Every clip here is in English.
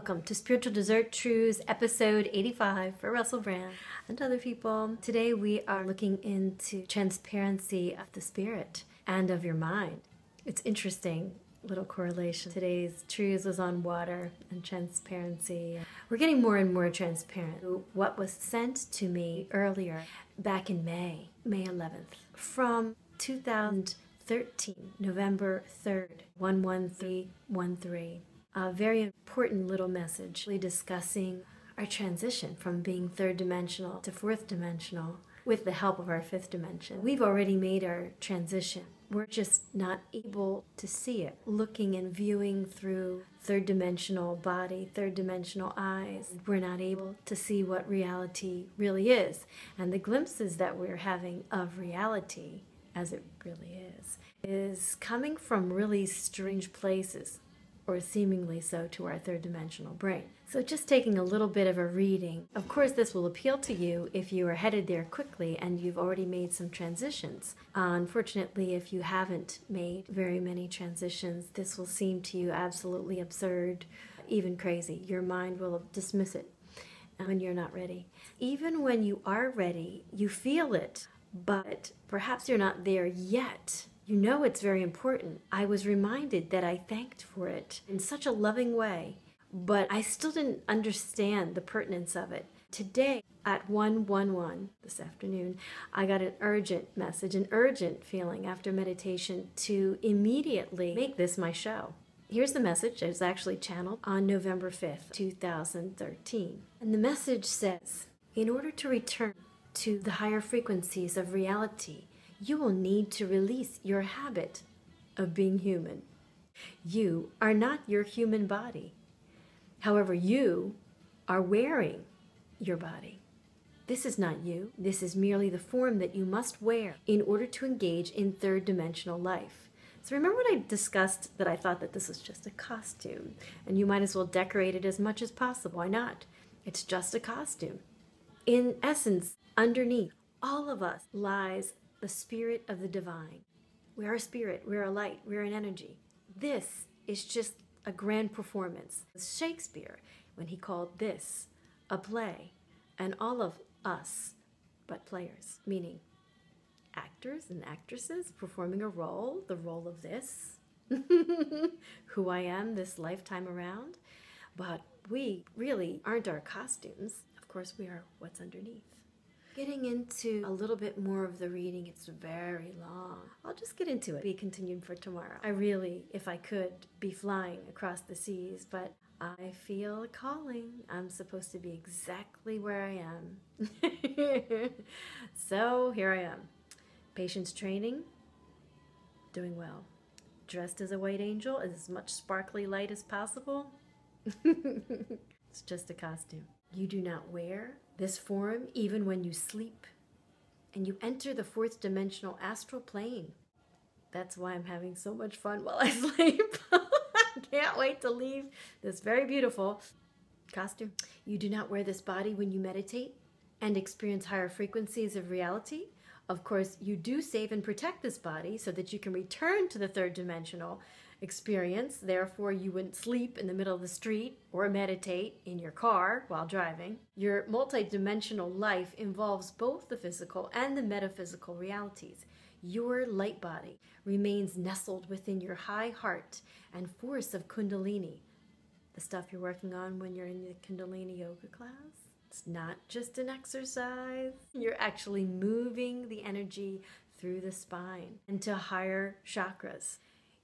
welcome to Spiritual Dessert Trews, episode 85 for Russell Brand and other people. Today we are looking into transparency of the spirit and of your mind. It's interesting, little correlation. Today's Trews was on water and transparency. We're getting more and more transparent. What was sent to me earlier, back in May 11th, from 2013, November 3rd, 11313. A very important little message, really discussing our transition from being third dimensional to fourth dimensional with the help of our fifth dimension. We've already made our transition. We're just not able to see it, looking and viewing through third dimensional body, third dimensional eyes. We're not able to see what reality really is. And the glimpses that we're having of reality, as it really is coming from really strange places, or seemingly so, to our third dimensional brain. So just taking a little bit of a reading. Of course, this will appeal to you if you are headed there quickly and you've already made some transitions. Unfortunately, if you haven't made very many transitions, this will seem to you absolutely absurd, even crazy. Your mind will dismiss it when you're not ready. Even when you are ready, you feel it, but perhaps you're not there yet. You know it's very important. I was reminded that I thanked for it in such a loving way, but I still didn't understand the pertinence of it. Today at 1:11 this afternoon, I got an urgent message, an urgent feeling after meditation to immediately make this my show. Here's the message. It was actually channeled on November 5th, 2013. And the message says, in order to return to the higher frequencies of reality, you will need to release your habit of being human. You are not your human body. However, you are wearing your body. This is not you. This is merely the form that you must wear in order to engage in third dimensional life. So remember when I discussed that I thought that this was just a costume, and you might as well decorate it as much as possible. Why not? It's just a costume. In essence, underneath all of us lies the spirit of the divine. We are a spirit, we're a light, we're an energy. This is just a grand performance. Shakespeare, when he called this a play, and all of us but players, meaning actors and actresses performing a role, the role of this, who I am this lifetime around. But we really aren't our costumes. Of course, we are what's underneath. Getting into a little bit more of the reading, it's very long. I'll just get into it. Be continued for tomorrow. I really, if I could, be flying across the seas, but I feel a calling. I'm supposed to be exactly where I am. So here I am. Patience training, doing well. Dressed as a white angel, as much sparkly light as possible. It's just a costume. You do not wear this form even when you sleep, and you enter the fourth dimensional astral plane. That's why I'm having so much fun while I sleep. I can't wait to leave this very beautiful costume. You do not wear this body when you meditate and experience higher frequencies of reality. Of course, you do save and protect this body so that you can return to the third dimensional experience. Therefore, you wouldn't sleep in the middle of the street or meditate in your car while driving. Your multidimensional life involves both the physical and the metaphysical realities. Your light body remains nestled within your high heart and force of Kundalini, the stuff you're working on when you're in the Kundalini yoga class. It's not just an exercise. You're actually moving the energy through the spine into higher chakras.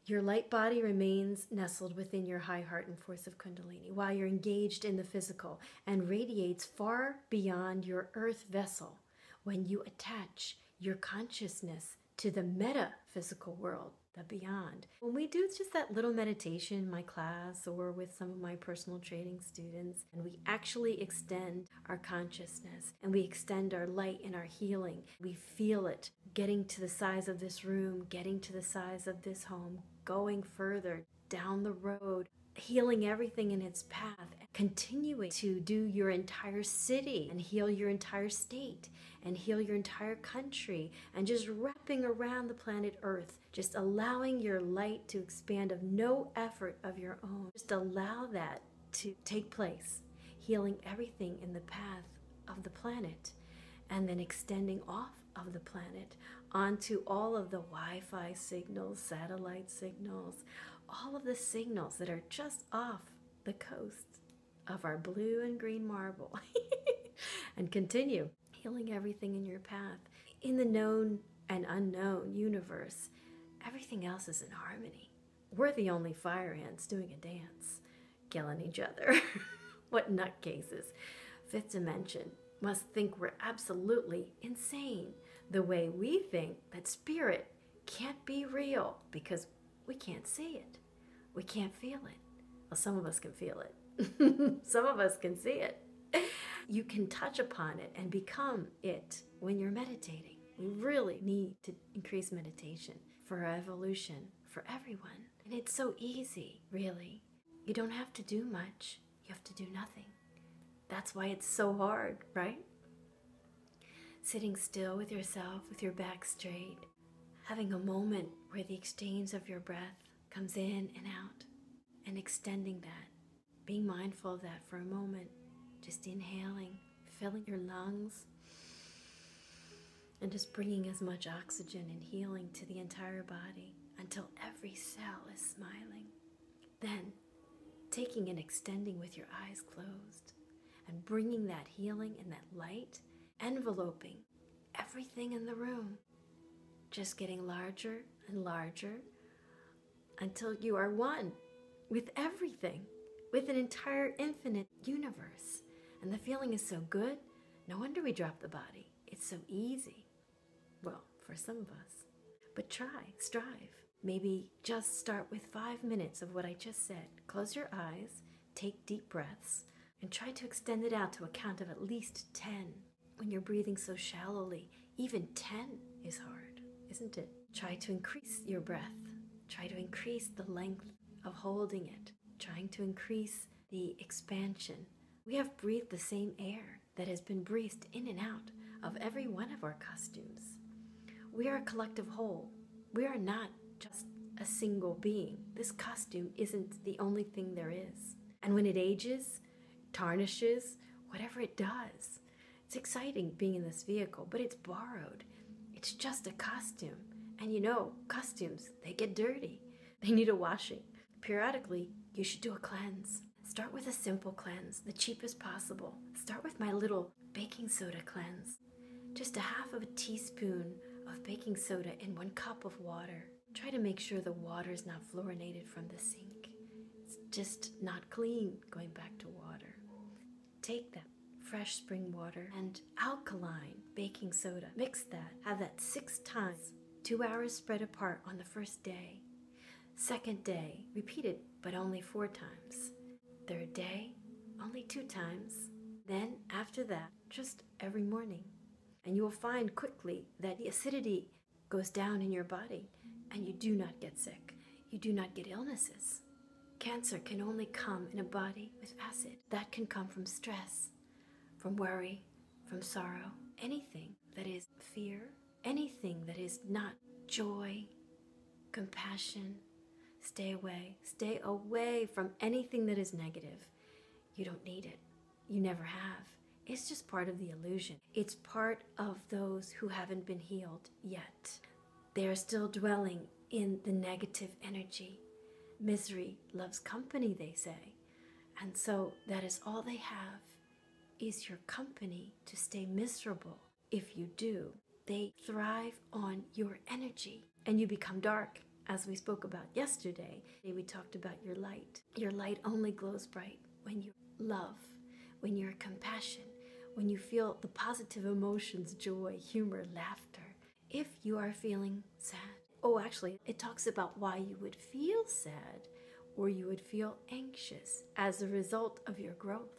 Your light body remains nestled within your high heart and force of Kundalini while you're engaged in the physical and radiates far beyond your earth vessel when you attach your consciousness to the metaphysical world, the beyond. When we do just that little meditation in my class or with some of my personal training students, and we actually extend our consciousness and we extend our light and our healing, we feel it getting to the size of this room, getting to the size of this home, going further down the road, healing everything in its path, continuing to do your entire city and heal your entire state and heal your entire country, and just wrapping around the planet Earth, just allowing your light to expand of no effort of your own. Just allow that to take place, healing everything in the path of the planet, and then extending off of the planet onto all of the Wi-Fi signals, satellite signals, all of the signals that are just off the coast of our blue and green marble. And continue healing everything in your path. In the known and unknown universe, everything else is in harmony. We're the only fire ants doing a dance, killing each other. What nutcases. Fifth dimension must think we're absolutely insane the way we think that spirit can't be real because we can't see it. We can't feel it. Well, some of us can feel it. Some of us can see it. You can touch upon it and become it when you're meditating. We really need to increase meditation for our evolution, for everyone. And it's so easy, really. You don't have to do much. You have to do nothing. That's why it's so hard, right? Sitting still with yourself, with your back straight, having a moment where the exchange of your breath comes in and out, and extending that. Being mindful of that for a moment. Just inhaling, filling your lungs, and just bringing as much oxygen and healing to the entire body until every cell is smiling. Then, taking and extending with your eyes closed and bringing that healing and that light, enveloping everything in the room, just getting larger and larger until you are one with everything, with an entire infinite universe. And the feeling is so good, no wonder we drop the body. It's so easy. Well, for some of us. But try, strive. Maybe just start with 5 minutes of what I just said. Close your eyes, take deep breaths, and try to extend it out to a count of at least 10. When you're breathing so shallowly, even 10 is hard, isn't it? Try to increase your breath. Try to increase the length of holding it. Trying to increase the expansion. We have breathed the same air that has been breathed in and out of every one of our costumes. We are a collective whole. We are not just a single being. This costume isn't the only thing there is. And when it ages, tarnishes, whatever it does, it's exciting being in this vehicle, but it's borrowed. It's just a costume. And you know, costumes, they get dirty. They need a washing. Periodically, you should do a cleanse. Start with a simple cleanse, the cheapest possible. Start with my little baking soda cleanse. Just a half of a teaspoon of baking soda in 1 cup of water. Try to make sure the water is not fluorinated from the sink. It's just not clean going back to water. Take that fresh spring water and alkaline baking soda. Mix that. Have that 6 times. 2 hours spread apart on the first day. Second day, repeat it, but only 4 times. Third day, only 2 times. Then, after that, just every morning. And you will find quickly that the acidity goes down in your body and you do not get sick. You do not get illnesses. Cancer can only come in a body with acid. That can come from stress, from worry, from sorrow. Anything that is fear, anything that is not joy, compassion. Stay away. Stay away from anything that is negative. You don't need it. You never have. It's just part of the illusion. It's part of those who haven't been healed yet. They are still dwelling in the negative energy. Misery loves company, they say. And so that is all they have, is your company to stay miserable. If you do, they thrive on your energy and you become dark. As we spoke about yesterday, we talked about your light. Your light only glows bright when you love, when you're compassion, when you feel the positive emotions, joy, humor, laughter. If you are feeling sad, actually, it talks about why you would feel sad or you would feel anxious as a result of your growth.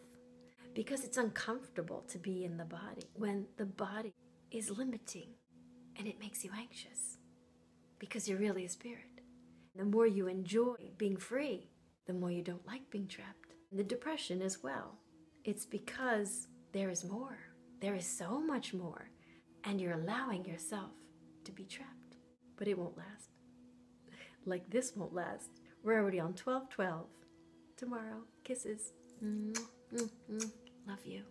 Because it's uncomfortable to be in the body when the body is limiting and it makes you anxious. Because you're really a spirit. The more you enjoy being free, the more you don't like being trapped. And the depression as well. It's because there is more. There is so much more. And you're allowing yourself to be trapped. But it won't last. Like this won't last. We're already on 12/12. Tomorrow. Kisses. Love you.